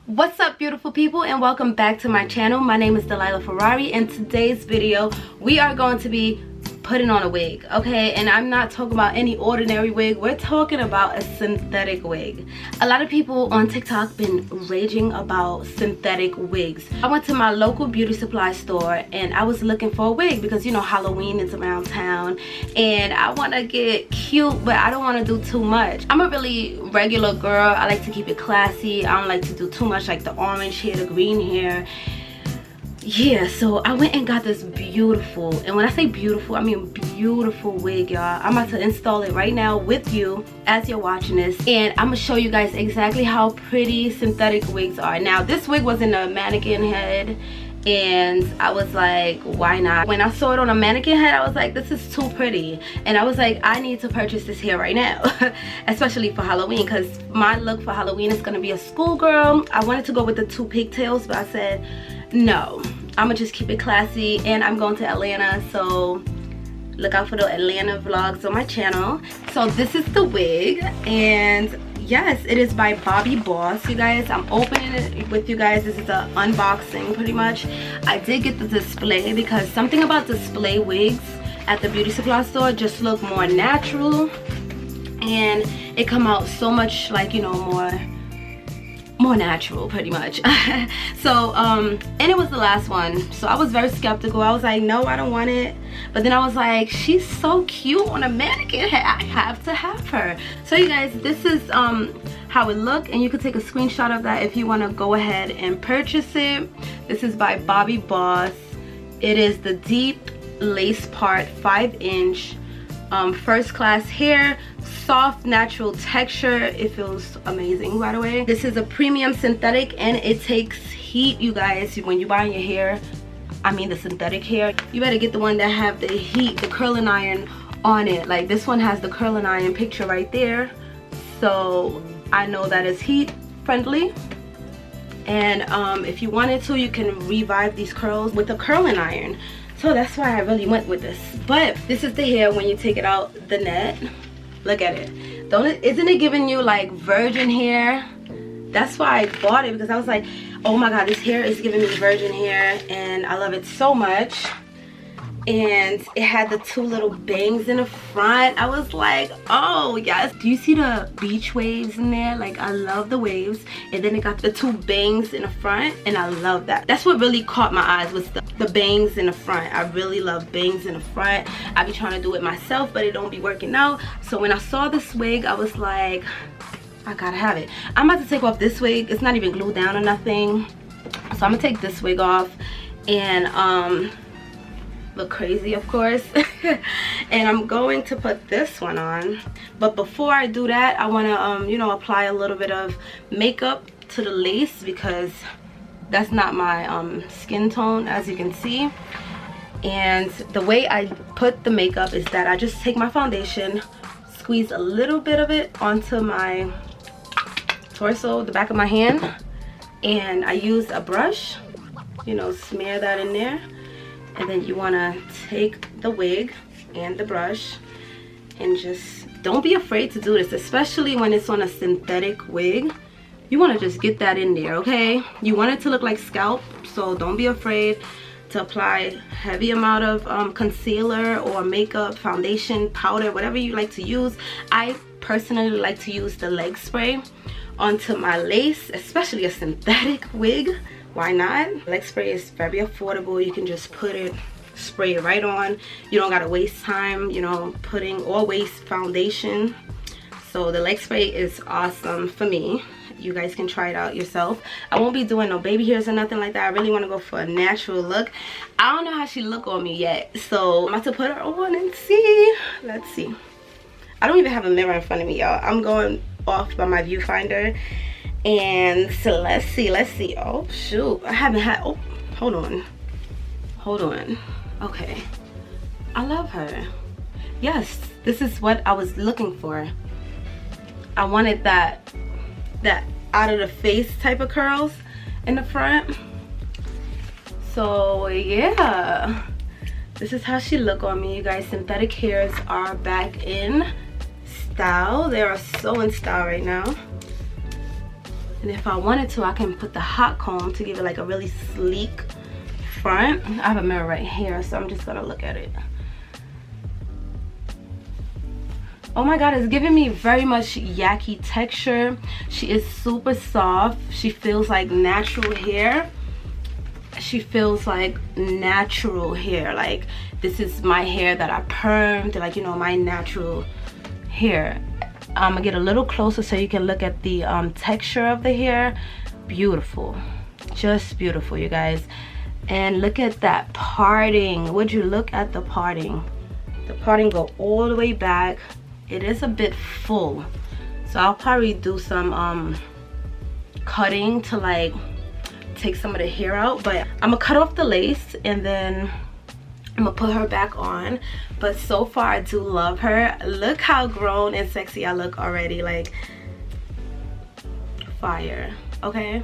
What's up, beautiful people, and welcome back to my channel. My name is dilylah.ferrari. In today's video we are going to be putting on a wig, okay? And I'm not talking about any ordinary wig. We're talking about a synthetic wig. A lot of people on TikTok been raging about synthetic wigs. I went to my local beauty supply store and I was looking for a wig because, you know, Halloween is around town and I want to get cute, but I don't want to do too much. I'm a really regular girl. I like to keep it classy. I don't like to do too much, like the orange hair, the green hair. Yeah, so I went and got this beautiful, and when I say beautiful, I mean beautiful wig, y'all. I'm about to install it right now with you as you're watching this, and I'm gonna show you guys exactly how pretty synthetic wigs are. Now, this wig was in a mannequin head, and I was like, why not? When I saw it on a mannequin head, I was like, this is too pretty, and I was like, I need to purchase this hair right now. Especially for Halloween, because my look for Halloween is gonna be a schoolgirl. I wanted to go with the 2 pigtails, but I said no, I'm gonna just keep it classy, and I'm going to Atlanta, so look out for the Atlanta vlogs on my channel. So this is the wig, and yes, it is by Bobbi Boss, you guys. I'm opening it with you guys. This is an unboxing pretty much. I did get the display because something about display wigs at the beauty supply store just look more natural, and it come out so much, like, you know, more natural pretty much. So and it was the last one, so I was very skeptical. I was like, no, I don't want it, but then I was like, she's so cute on a mannequin head, I have to have her. So you guys, this is how it look, and you can take a screenshot of that if you want to go ahead and purchase it. This is by Bobbi Boss. It is the deep lace part 5-inch first class hair, soft natural texture. It feels amazing, by the way. This is a premium synthetic, and it takes heat, you guys. When you buy your hair, I mean the synthetic hair, you better get the one that have the heat, the curling iron on it. Like this one has the curling iron picture right there, so I know that is heat friendly. And if you wanted to, you can revive these curls with a curling iron. So that's why I really went with this. But this is the hair when you take it out the net. Look at it. Isn't it giving you like virgin hair? That's why I bought it, because I was like, oh my god, this hair is giving me virgin hair, and I love it so much. And it had the 2 little bangs in the front. I was like, oh yes. Do you see the beach waves in there? Like, I love the waves. And then it got the 2 bangs in the front, and I love that. That's what really caught my eyes, was the bangs in the front. I really love bangs in the front. I be trying to do it myself, but it don't be working out. So when I saw this wig, I was like, I gotta have it. I'm about to take off this wig. It's not even glued down or nothing. So I'm gonna take this wig off and look crazy, of course. And I'm going to put this one on, but before I do that, I want to you know, apply a little bit of makeup to the lace, because that's not my skin tone, as you can see. And the way I put the makeup is that I just take my foundation, squeeze a little bit of it onto my torso, the back of my hand, and I use a brush, you know, smear that in there. And then you want to take the wig and the brush and just, don't be afraid to do this, especially when it's on a synthetic wig. You want to just get that in there, okay? You want it to look like scalp, so don't be afraid to apply heavy amount of concealer or makeup, foundation, powder, whatever you like to use. I personally like to use the leg spray onto my lace, especially a synthetic wig. Why not? Leg spray is very affordable. You can just put it, spray it right on. You don't gotta waste time, you know, putting or waste foundation. So the leg spray is awesome for me. You guys can try it out yourself. I won't be doing no baby hairs or nothing like that. I really want to go for a natural look. I don't know how she look on me yet, so I'm about to put her on and see. Let's see. I don't even have a mirror in front of me, y'all. I'm going off by my viewfinder. And so let's see. Oh shoot, I haven't had, oh, hold on. Okay, I love her. Yes, this is what I was looking for. I wanted that out of the face type of curls in the front. So yeah, this is how she look on me, you guys. Synthetic hairs are back in style. They are so in style right now. And if I wanted to, I can put the hot comb to give it like a really sleek front. I have a mirror right here, so I'm just gonna look at it. Oh my god, it's giving me very much yaki texture. She is super soft. She feels like natural hair. She feels like natural hair. Like, this is my hair that I permed, like, you know, my natural hair. I'm gonna get a little closer so you can look at the texture of the hair. Beautiful, just beautiful, you guys. And look at that parting. Would you look at the parting? The parting go all the way back. It is a bit full, so I'll probably do some cutting to like take some of the hair out, but I'm gonna cut off the lace and then I'm gonna put her back on. But so far I do love her. Look how grown and sexy I look already. Like, fire. Okay,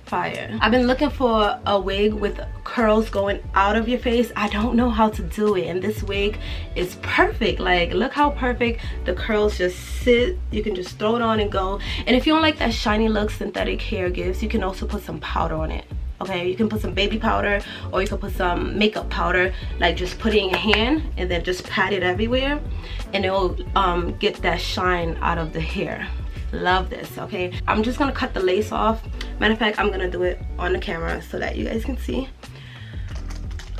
fire. I've been looking for a wig with curls going out of your face. I don't know how to do it, and this wig is perfect. Like, look how perfect the curls just sit. You can just throw it on and go. And if you don't like that shiny look synthetic hair gives, you can also put some powder on it. Okay, you can put some baby powder, or you can put some makeup powder. Like, just put it in your hand and then just pat it everywhere, and it will get that shine out of the hair. Love this. Okay, I'm just gonna cut the lace off. Matter of fact, I'm gonna do it on the camera so that you guys can see.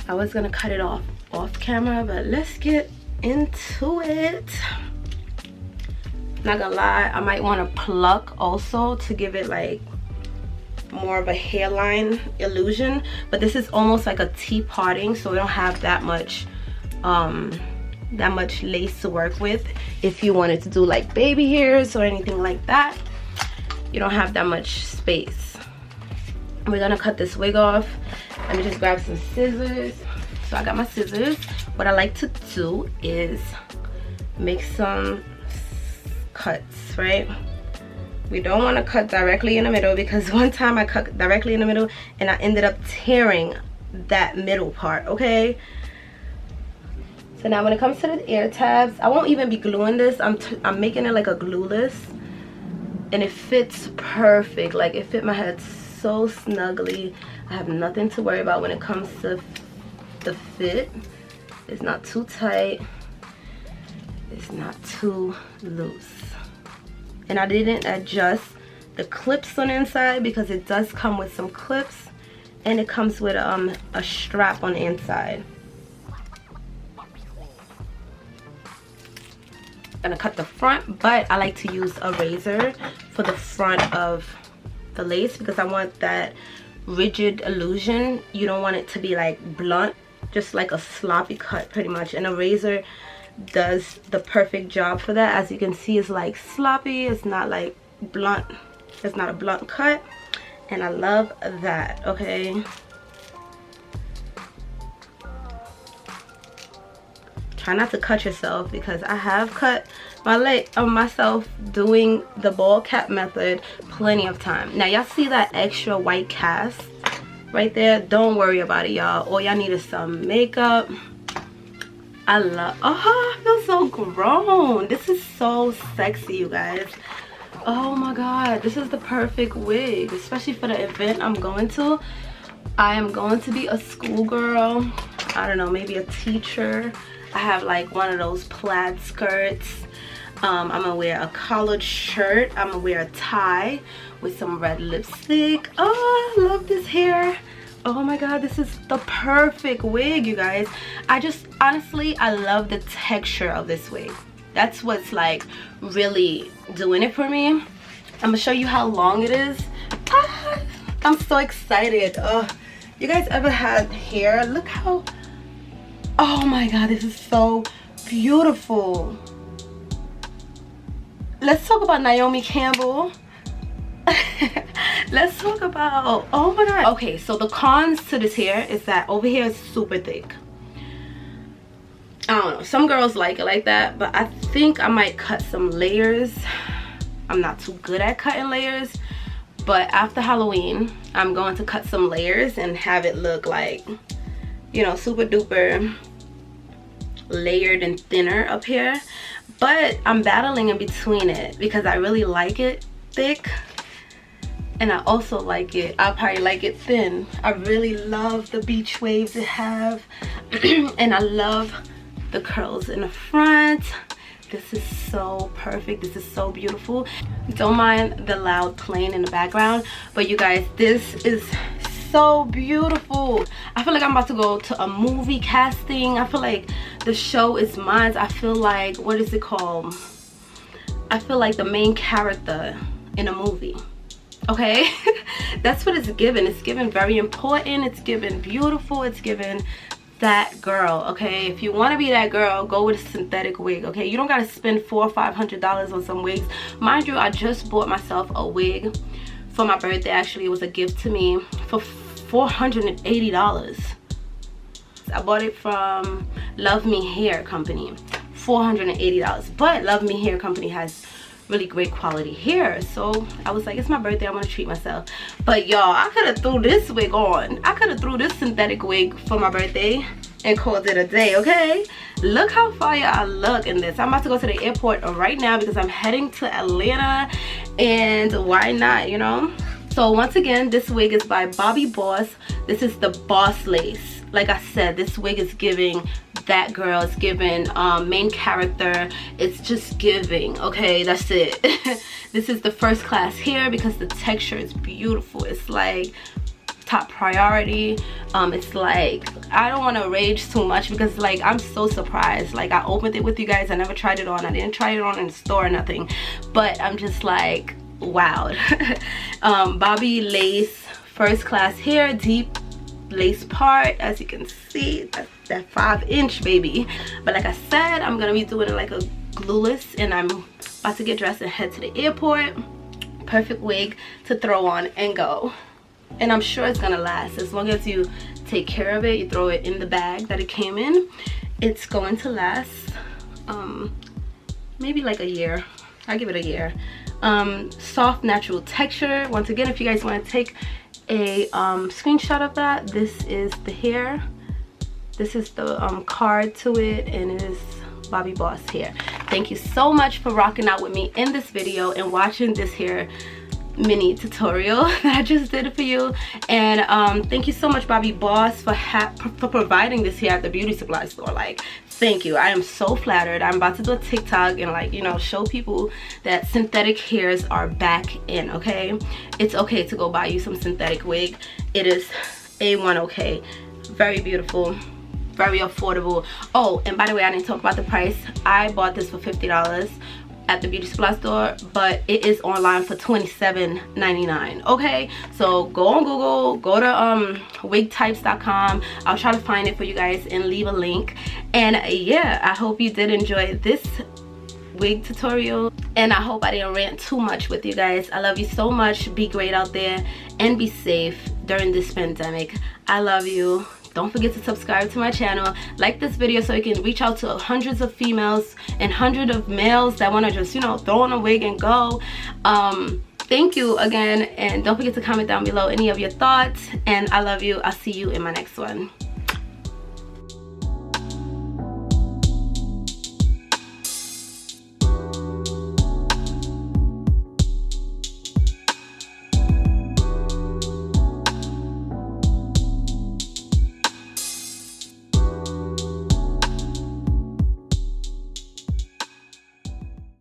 I was gonna cut it off camera, but let's get into it. Not gonna lie, I might want to pluck also to give it like more of a hairline illusion, but this is almost like a T-parting, so we don't have that much lace to work with. If you wanted to do like baby hairs or anything like that, you don't have that much space. We're gonna cut this wig off. Let me just grab some scissors. So I got my scissors. What I like to do is make some cuts, right? We don't want to cut directly in the middle, because one time I cut directly in the middle and I ended up tearing that middle part. Okay, so now when it comes to the ear tabs, I won't even be gluing this. I'm making it like a glueless, and it fits perfect. Like, it fit my head so snugly. I have nothing to worry about when it comes to the fit. It's not too tight, it's not too loose. And I didn't adjust the clips on the inside, because it does come with some clips, and it comes with a strap on the inside. I'm gonna cut the front, but I like to use a razor for the front of the lace, because I want that rigid illusion. You don't want it to be like blunt, just like a sloppy cut pretty much, and a razor does the perfect job for that. As you can see, it's like sloppy, it's not like blunt, it's not a blunt cut, and I love that. Okay, try not to cut yourself, because I have cut my leg of myself doing the ball cap method plenty of time. Now y'all see that extra white cast right there? Don't worry about it, y'all. All y'all need is some makeup. I love, oh, I feel so grown. This is so sexy, you guys. Oh my god, this is the perfect wig, especially for the event I'm going to. I am going to be a schoolgirl, I don't know, maybe a teacher. I have like one of those plaid skirts. I'm gonna wear a collared shirt. I'm gonna wear a tie with some red lipstick. Oh, I love this hair. Oh my god, this is the perfect wig, you guys. I just, honestly, I love the texture of this wig. That's what's like really doing it for me. I'm gonna show you how long it is. Ah, I'm so excited. Oh, you guys ever had hair? Look how, oh my god, this is so beautiful. Let's talk about Naomi Campbell. Let's talk about, oh my god. Okay, so the cons to this hair is that over here is super thick. I don't know, some girls like it like that, but I think I might cut some layers. I'm not too good at cutting layers, but after Halloween I'm going to cut some layers and have it look like, you know, super duper layered and thinner up here. But I'm battling in between it, because I really like it thick, And I also like it, I'll probably like it thin. I really love the beach waves it have. And I love the curls in the front. This is so perfect. This is so beautiful. Don't mind the loud plane in the background, but you guys, this is so beautiful. I feel like I'm about to go to a movie casting. I feel like the show is mine. I feel like, what is it called? I feel like the main character in a movie. Okay. That's what it's given. It's given very important. It's given beautiful. It's given that girl. Okay, if you want to be that girl, go with a synthetic wig. Okay, you don't gotta spend $400 or $500 on some wigs. Mind you, I just bought myself a wig for my birthday. Actually, it was a gift to me for $480. I bought it from Love Me Hair Company, $480. But Love Me Hair Company has really great quality hair, so I was like, it's my birthday, I want to treat myself. But y'all, I could have threw this wig on. I could have threw this synthetic wig for my birthday and called it a day. Okay, look how fire I look in this. I'm about to go to the airport right now because I'm heading to Atlanta, and why not, you know? So once again, this wig is by Bobbi Boss. This is the Boss Lace. Like I said, this wig is giving that girl. It's giving main character. It's just giving. Okay, that's it. This is the first class hair because the texture is beautiful. It's like top priority. It's like, I don't want to rage too much because like I'm so surprised. Like I opened it with you guys. I never tried it on. I didn't try it on in the store or nothing, but I'm just like wowed. Bobbi Lace first class hair, deep lace part, as you can see. That's that 5-inch baby. But like I said, I'm gonna be doing it like a glueless, and I'm about to get dressed and head to the airport. Perfect wig to throw on and go. And I'm sure it's gonna last as long as you take care of it. You throw it in the bag that it came in, it's going to last maybe like a year. I give it a year. Soft natural texture. Once again, if you guys want to take a screenshot of that, this is the hair. This is the card to it, and it is Bobbi Boss hair. Thank you so much for rocking out with me in this video and watching this hair mini tutorial that I just did for you. And thank you so much, Bobbi Boss, for providing this hair at the beauty supply store. Like, thank you. I am so flattered. I'm about to do a TikTok and, like, you know, show people that synthetic hairs are back in. Okay, it's okay to go buy you some synthetic wig. It is A1 okay. Very beautiful, very affordable. Oh, and by the way, I didn't talk about the price. I bought this for $50 at the beauty supply store, but it is online for $27.99. okay, so go on Google, go to wigtypes.com. I'll try to find it for you guys and leave a link. And yeah, I hope you did enjoy this wig tutorial, and I hope I didn't rant too much with you guys. I love you so much. Be great out there and be safe during this pandemic. I love you. Don't forget to subscribe to my channel, like this video so you can reach out to hundreds of females and hundreds of males that want to just, you know, throw on a wig and go. Thank you again, and don't forget to comment down below any of your thoughts, and I love you. I'll see you in my next one.